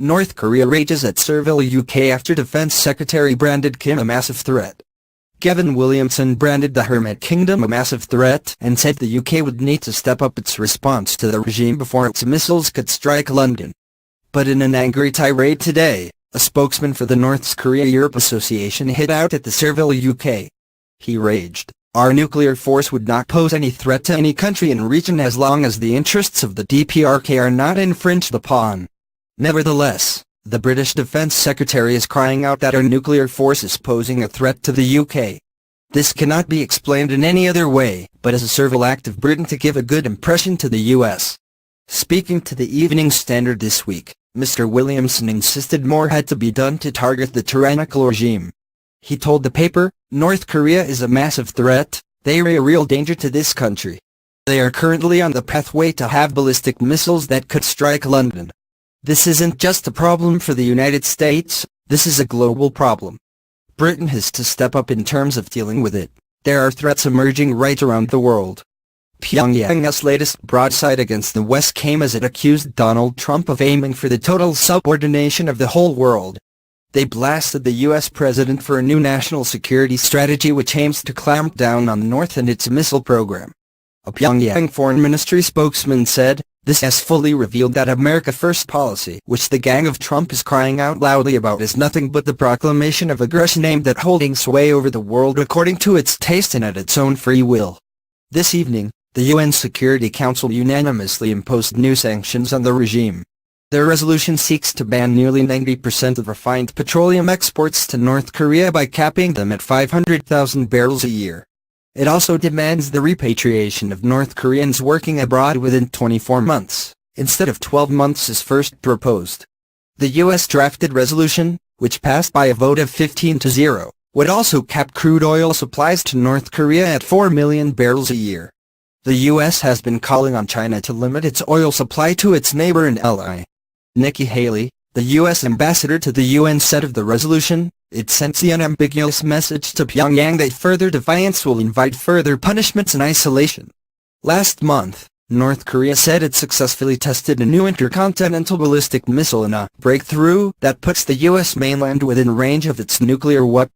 North Korea rages at SERVILE UK after Defence Secretary branded Kim a massive threat. Gavin Williamson branded the Hermit Kingdom a massive threat and said the UK would need to step up its response to the regime before its missiles could strike London. But in an angry tirade today, a spokesman for the North Korea-Europe Association hit out at the SERVILE UK. He raged, "Our nuclear force would not pose any threat to any country in region as long as the interests of the DPRK are not infringed upon." Nevertheless, the British Defence Secretary is crying out that our nuclear force is posing a threat to the UK. This cannot be explained in any other way, but as a servile act of Britain to give a good impression to the US. Speaking to the Evening Standard this week, Mr. Williamson insisted more had to be done to target the tyrannical regime. He told the paper, "North Korea is a massive threat, they are a real danger to this country. They are currently on the pathway to have ballistic missiles that could strike London. This isn't just a problem for the United States, this is a global problem. Britain has to step up in terms of dealing with it. There are threats emerging right around the world." Pyongyang's latest broadside against the West came as it accused Donald Trump of aiming for the total subordination of the whole world. They blasted the U.S. president for a new national security strategy which aims to clamp down on the North and its missile program. A Pyongyang Foreign Ministry spokesman said, "This has fully revealed that America First policy, which the gang of Trump is crying out loudly about, is nothing but the proclamation of aggression aimed at holding sway over the world according to its taste and at its own free will." This evening, the UN Security Council unanimously imposed new sanctions on the regime. Their resolution seeks to ban nearly 90% of refined petroleum exports to North Korea by capping them at 500,000 barrels a year. It also demands the repatriation of North Koreans working abroad within 24 months, instead of 12 months as first proposed. The U.S. drafted resolution, which passed by a vote of 15-0, would also cap crude oil supplies to North Korea at 4 million barrels a year. The U.S. has been calling on China to limit its oil supply to its neighbor and ally. Nikki Haley, the U.S. ambassador to the UN, said of the resolution, "It sends the unambiguous message to Pyongyang that further defiance will invite further punishments and isolation." Last month, North Korea said it successfully tested a new intercontinental ballistic missile in a breakthrough that puts the U.S. mainland within range of its nuclear weapons.